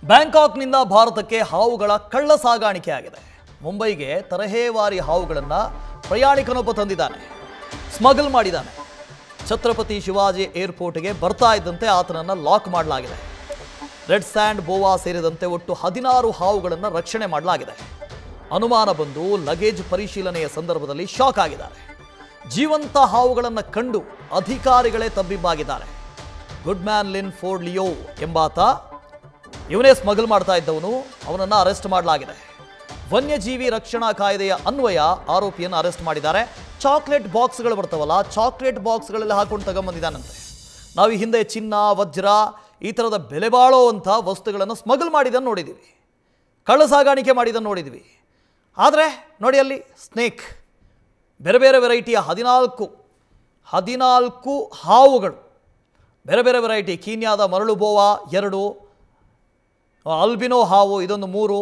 ಬ್ಯಾಂಕಾಕ್ನಿಂದ ಭಾರತಕ್ಕೆ ಹಾವುಗಳ ಕಳ್ಳ ಸಾಗಾಣಿಕೆ ಆಗಿದೆ. ಮುಂಬೈಗೆ ತರಹೇವಾರಿ ಹಾವುಗಳನ್ನು ಪ್ರಯಾಣಿಕನೊಬ್ಬ ತಂದಿದ್ದಾನೆ, ಸ್ಮಗಲ್ ಮಾಡಿದ್ದಾನೆ. ಛತ್ರಪತಿ ಶಿವಾಜಿ ಏರ್ಪೋರ್ಟ್ಗೆ ಬರ್ತಾ ಇದ್ದಂತೆ ಆತನನ್ನು ಲಾಕ್ ಮಾಡಲಾಗಿದೆ. ರೆಡ್ ಸ್ಯಾಂಡ್ ಬೋವಾ ಸೇರಿದಂತೆ ಒಟ್ಟು 16 ಹಾವುಗಳನ್ನು ರಕ್ಷಣೆ ಮಾಡಲಾಗಿದೆ. ಅನುಮಾನ ಬಂದು ಲಗೇಜ್ ಪರಿಶೀಲನೆಯ ಸಂದರ್ಭದಲ್ಲಿ ಶಾಕ್ ಆಗಿದ್ದಾರೆ. ಜೀವಂತ ಹಾವುಗಳನ್ನು ಕಂಡು ಅಧಿಕಾರಿಗಳೇ ತಬ್ಬಿಬ್ಬಾಗಿದ್ದಾರೆ. Goodman Linford Leo ಎಂಬಾತ ಇವನೇ ಸ್ಮಗಲ್ ಮಾಡ್ತಾ ಇದ್ದವನು. ಅವನನ್ನು ಅರೆಸ್ಟ್ ಮಾಡಲಾಗಿದೆ. ವನ್ಯಜೀವಿ ರಕ್ಷಣಾ ಕಾಯ್ದೆಯ ಅನ್ವಯ ಆರೋಪಿಯನ್ನು ಅರೆಸ್ಟ್ ಮಾಡಿದ್ದಾರೆ. ಚಾಕ್ಲೇಟ್ ಬಾಕ್ಸ್ಗಳು ಬರ್ತಾವಲ್ಲ, ಚಾಕ್ಲೇಟ್ ಬಾಕ್ಸ್ಗಳಲ್ಲಿ ಹಾಕೊಂಡು ತಗೊಂಬಂದಿದ್ದಾನಂತೆ. ನಾವು ಈ ಹಿಂದೆ ಚಿನ್ನ, ವಜ್ರ ಈ ಥರದ ಬೆಲೆ ಬಾಳುವಂಥ ವಸ್ತುಗಳನ್ನು ಸ್ಮಗಲ್ ಮಾಡಿದ್ದನ್ನು ನೋಡಿದ್ದೀವಿ, ಕಳ್ಳ ಸಾಗಾಣಿಕೆ ಮಾಡಿದ್ದನ್ನು ನೋಡಿದ್ವಿ. ಆದರೆ ನೋಡಿ ಅಲ್ಲಿ ಸ್ನೇಕ್, ಬೇರೆ ಬೇರೆ ವೆರೈಟಿಯ 14 ಹಾವುಗಳು, ಬೇರೆ ಬೇರೆ ವೆರೈಟಿ. ಕೀನ್ಯಾದ ಮರಳು ಬೋವಾ 2, ಅಲ್ಬಿನೋ ಹಾವು ಇದೊಂದು 3,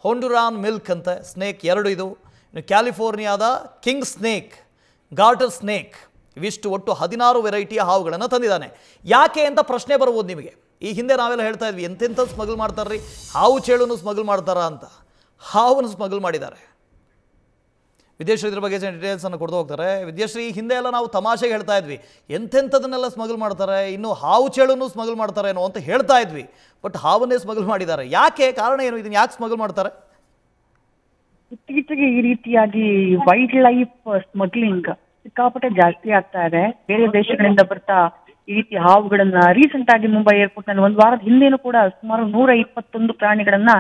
ಹೊಂಡುರಾನ್ ಮಿಲ್ಕ್ ಅಂತ ಸ್ನೇಕ್ 2 ಇದು. ಇನ್ನು ಕ್ಯಾಲಿಫೋರ್ನಿಯಾದ ಕಿಂಗ್ ಸ್ನೇಕ್, ಗಾರ್ಟರ್ ಸ್ನೇಕ್, ಇವಿಷ್ಟು ಒಟ್ಟು 16 ವೆರೈಟಿಯ ಹಾವುಗಳನ್ನು ತಂದಿದ್ದಾನೆ. ಯಾಕೆ ಅಂತ ಪ್ರಶ್ನೆ ಬರ್ಬೋದು ನಿಮಗೆ. ಈ ಹಿಂದೆ ನಾವೆಲ್ಲ ಹೇಳ್ತಾ ಇದ್ವಿ ಎಂತೆಂಥ ಸ್ಮಗಲ್ ಮಾಡ್ತಾರ್ರಿ, ಹಾವು ಚೇಳುನು ಸ್ಮಗಲ್ ಮಾಡ್ತಾರಾ ಅಂತ. ಹಾವನ್ನು ಸ್ಮಗಲ್ ಮಾಡಿದ್ದಾರೆ. ವಿದ್ಯಾಶ್ರೀ ಇದ್ರ ಬಗ್ಗೆ ಡೀಟೇಲ್ಸನ್ನು ಕೊಡ್ದು ಹೋಗ್ತಾರೆ. ವಿದ್ಯಾಶ್ರೀ, ಹಿಂದೆ ಎಲ್ಲ ನಾವು ತಮಾಷೆಗೆ ಹೇಳ್ತಾ ಇದ್ವಿ ಎಂತೆಂಥದನ್ನೆಲ್ಲ ಸ್ಮಗಲ್ ಮಾಡ್ತಾರೆ, ಇನ್ನು ಹಾವು ಚೇಳುನು ಸ್ಮಗಲ್ ಮಾಡ್ತಾರೇನೋ ಅಂತ ಹೇಳ್ತಾ ಇದ್ವಿ. ಬಟ್ ಹಾವನ್ನೇ ಸ್ಮಗಲ್ ಮಾಡಿದ್ದಾರೆ. ಯಾಕೆ? ಕಾರಣ ಏನು? ಇದನ್ನು ಯಾಕೆ ಸ್ಮಗಲ್ ಮಾಡ್ತಾರೆ? ಇತ್ತೀಚೆಗೆ ಈ ರೀತಿಯಾಗಿ ವೈಲ್ಡ್ ಲೈಫ್ ಸ್ಮಗ್ಲಿಂಗ್ ಸಿಕ್ಕಾಪಟ್ಟೆ ಜಾಸ್ತಿ ಆಗ್ತಾ ಇದೆ. ಬೇರೆ ದೇಶಗಳಿಂದ ಬರ್ತಾ ಈ ರೀತಿ ಹಾವುಗಳನ್ನ ರೀಸೆಂಟ್ ಆಗಿ ಮುಂಬೈ ಏರ್ಪೋರ್ಟ್ ನಲ್ಲಿ ಒಂದು ವಾರದ ಹಿಂದೆನೂ ಕೂಡ ಸುಮಾರು 121 ಪ್ರಾಣಿಗಳನ್ನ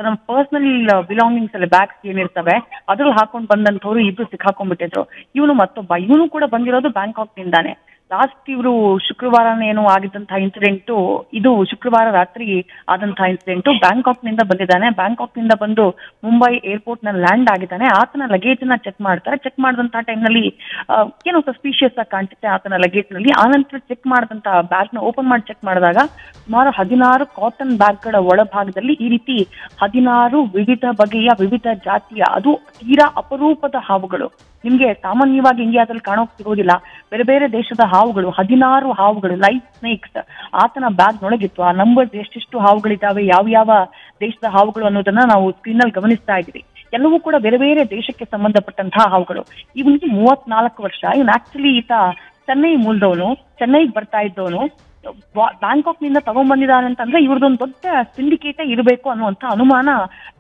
ನಮ್ಮ ಪರ್ಸನಲ್ ಬಿಲಾಂಗಿಂಗ್ಸ್ ಅಲ್ಲಿ ಬ್ಯಾಗ್ಸ್ ಏನಿರ್ತವೆ ಅದ್ರಲ್ಲಿ ಹಾಕೊಂಡು ಬಂದಂತವ್ರು ಇಬ್ರು ಸಿಕ್ಕಾಕೊಂಡ್ಬಿಟ್ಟಿದ್ರು. ಇವನು ಕೂಡ ಬಂದಿರೋದು ಬ್ಯಾಂಕಾಕ್ ನಿಂದಾನೆ. ಲಾಸ್ಟ್ ಇವರು ಶುಕ್ರವಾರನೇನೋ ಆಗಿದ್ದಂತಹ ಇನ್ಸಿಡೆಂಟು, ಇದು ಶುಕ್ರವಾರ ರಾತ್ರಿ ಆದಂತಹ ಇನ್ಸಿಡೆಂಟು. ಬ್ಯಾಂಕಾಕ್ ನಿಂದ ಬಂದಿದ್ದಾನೆ. ಬ್ಯಾಂಕಾಕ್ ನಿಂದ ಬಂದು ಮುಂಬೈ ಏರ್ಪೋರ್ಟ್ ನಲ್ಲಿ ಲ್ಯಾಂಡ್ ಆಗಿದ್ದಾನೆ. ಆತನ ಲಗೇಜ್ ನ ಚೆಕ್ ಮಾಡ್ತಾರೆ. ಚೆಕ್ ಮಾಡಿದಂತಹ ಟೈಮ್ ನಲ್ಲಿ ಏನೋ ಸಸ್ಪಿಷಿಯಸ್ ಆಗಿ ಕಾಣಿಸುತ್ತೆ ಆತನ ಲಗೇಜ್ ನಲ್ಲಿ. ಆನಂತರ ಚೆಕ್ ಮಾಡಿದಂತಹ ಬ್ಯಾಗ್ ನ ಓಪನ್ ಮಾಡಿ ಚೆಕ್ ಮಾಡಿದಾಗ ಸುಮಾರು 16 ಕಾಟನ್ ಬ್ಯಾಗ್ ಗಳ ಒಳಭಾಗದಲ್ಲಿ ಈ ರೀತಿ 16 ವಿವಿಧ ಬಗೆಯ ವಿವಿಧ ಜಾತಿಯ, ಅದು ತೀರಾ ಅಪರೂಪದ ಹಾವುಗಳು. ನಿಮ್ಗೆ ಸಾಮಾನ್ಯವಾಗಿ ಇಂಡಿಯಾದಲ್ಲಿ ಕಾಣೋಕ್ ಸಿಗೋದಿಲ್ಲ. ಬೇರೆ ಬೇರೆ ದೇಶದ ಹಾವುಗಳು, 16 ಹಾವುಗಳು, ಲೈಫ್ ಸ್ನೇಕ್ಸ್ ಆತನ ಬ್ಯಾಗ್ ನೊಳಗಿತ್ತು. ಆ ನಂಬರ್ಸ್ ಎಷ್ಟೆಷ್ಟು ಹಾವುಗಳಿದ್ದಾವೆ, ಯಾವ ದೇಶದ ಹಾವುಗಳು ಅನ್ನೋದನ್ನ ನಾವು ಸ್ಕ್ರೀನ್ ನಲ್ಲಿ ಗಮನಿಸ್ತಾ ಇದ್ವಿ. ಎಲ್ಲವೂ ಕೂಡ ಬೇರೆ ಬೇರೆ ದೇಶಕ್ಕೆ ಸಂಬಂಧಪಟ್ಟಂತಹ ಹಾವುಗಳು. ಇವನಿಗೆ 34 ವರ್ಷ. ಇವನ್ ಆಕ್ಚುಲಿ ಈತ ಚೆನ್ನೈ ಮೂಲದವನು, ಚೆನ್ನೈಗೆ ಬರ್ತಾ ಇದ್ದವನು. ಬ್ಯಾಂಕಾಕ್ ನಿಂದ ತಗೊಂಡ್ಬಂದಿದ್ದಾನೆ ಅಂತಂದ್ರೆ ಇವ್ರದೊಂದು ದೊಡ್ಡ ಸಿಂಡಿಕೇಟೇ ಇರಬೇಕು ಅನ್ನುವಂತ ಅನುಮಾನ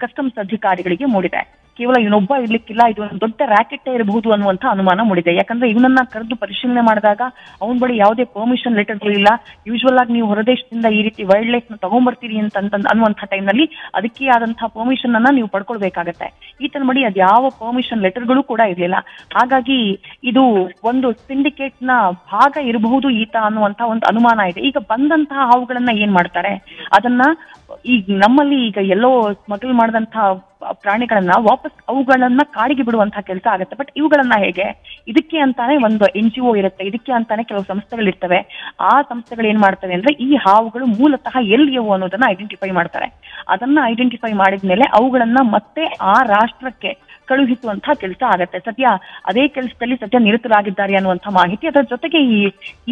ಕಸ್ಟಮ್ಸ್ ಅಧಿಕಾರಿಗಳಿಗೆ ಮೂಡಿದೆ. ಕೇವಲ ಇವನೊಬ್ಬ ಇರ್ಲಿಕ್ಕಿಲ್ಲ, ಇದು ಒಂದು ದೊಡ್ಡ ರ್ಯಾಕೆಟ್ ಇರಬಹುದು ಅನ್ನುವಂತ ಅನುಮಾನ ಮೂಡಿದೆ. ಯಾಕಂದ್ರೆ ಇವನನ್ನ ಕರೆದು ಪರಿಶೀಲನೆ ಮಾಡಿದಾಗ ಅವನ ಬಳಿ ಯಾವುದೇ ಪರ್ಮಿಷನ್ ಲೆಟರ್ಗಳಿಲ್ಲ. ಯೂಶುವಲ್ ಆಗಿ ನೀವು ಹೊರದೇಶದಿಂದ ಈ ರೀತಿ ವೈಲ್ಡ್ ಲೈಫ್ ನ ತಗೊಂಡ್ಬರ್ತೀರಿ ಅಂತ ಅನ್ನುವಂಥ ಟೈಮ್ ನಲ್ಲಿ ಅದಕ್ಕೆ ಆದಂತಹ ಪರ್ಮಿಷನ್ ಅನ್ನ ನೀವು ಪಡ್ಕೊಳ್ಬೇಕಾಗತ್ತೆ. ಈತನ ಬಳಿ ಅದ್ಯಾವ ಪರ್ಮಿಷನ್ ಲೆಟರ್ಗಳು ಕೂಡ ಇರ್ಲಿಲ್ಲ. ಹಾಗಾಗಿ ಇದು ಒಂದು ಸಿಂಡಿಕೇಟ್ ನ ಭಾಗ ಇರಬಹುದು ಈತ ಅನ್ನುವಂತ ಒಂದು ಅನುಮಾನ ಇದೆ. ಈಗ ಬಂದಂತಹ ಹಾವುಗಳನ್ನ ಏನ್ ಮಾಡ್ತಾರೆ, ಅದನ್ನ ಈಗ ನಮ್ಮಲ್ಲಿ ಈಗ ಎಲ್ಲೋ ಸ್ಮಗಲ್ ಮಾಡಿದಂತಹ ಪ್ರಾಣಿಗಳನ್ನ ವಾಪಸ್ ಅವುಗಳನ್ನ ಕಾಡಿಗೆ ಬಿಡುವಂತಹ ಕೆಲಸ ಆಗುತ್ತೆ. ಬಟ್ ಇವುಗಳನ್ನ ಹೇಗೆ, ಇದಕ್ಕೆ ಅಂತಾನೆ ಒಂದು NGO ಇರುತ್ತೆ, ಇದಕ್ಕೆ ಅಂತಾನೆ ಕೆಲವು ಸಂಸ್ಥೆಗಳಿರ್ತವೆ. ಆ ಸಂಸ್ಥೆಗಳು ಏನ್ ಮಾಡ್ತವೆ ಅಂದ್ರೆ ಈ ಹಾವುಗಳು ಮೂಲತಃ ಎಲ್ಲಿಯವು ಅನ್ನೋದನ್ನ ಐಡೆಂಟಿಫೈ ಮಾಡ್ತಾರೆ. ಅದನ್ನ ಐಡೆಂಟಿಫೈ ಮಾಡಿದ್ಮೇಲೆ ಅವುಗಳನ್ನ ಮತ್ತೆ ಆ ರಾಷ್ಟ್ರಕ್ಕೆ ಕಳುಹಿಸುವಂತಹ ಕೆಲಸ ಆಗತ್ತೆ. ಅದೇ ಕೆಲಸದಲ್ಲಿ ನಿರತರಾಗಿದ್ದಾರೆ ಅನ್ನುವಂಥ ಮಾಹಿತಿ. ಅದರ ಜೊತೆಗೆ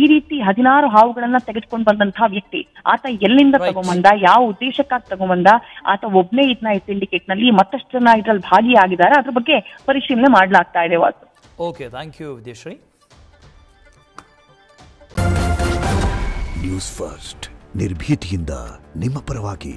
ಈ ರೀತಿ 16 ಹಾವುಗಳನ್ನ ತೆಗೆದುಕೊಂಡು ಬಂದಂತಹ ವ್ಯಕ್ತಿ, ಆತ ಎಲ್ಲಿಂದ ತಗೊಂಬಂದ, ಯಾವ ಉದ್ದೇಶಕ್ಕಾಗಿ ತಗೊಂಬಂದ, ಆತ ಒಬ್ನೇ ಇದನ್ನ ಈ ಸಿಂಡಿಕೇಟ್ ನಲ್ಲಿ ಮತ್ತಷ್ಟು ಜನ ಇದ್ರಲ್ಲಿ ಭಾಗಿಯಾಗಿದ್ದಾರೆ, ಅದ್ರ ಬಗ್ಗೆ ಪರಿಶೀಲನೆ ಮಾಡಲಾಗ್ತಾ ಇದೆ. Vasu. Okay, thank you Vidyashree. News First ನಿರ್ಭೀತಿಯಿಂದ ನಿಮ್ಮ ಪರವಾಗಿ.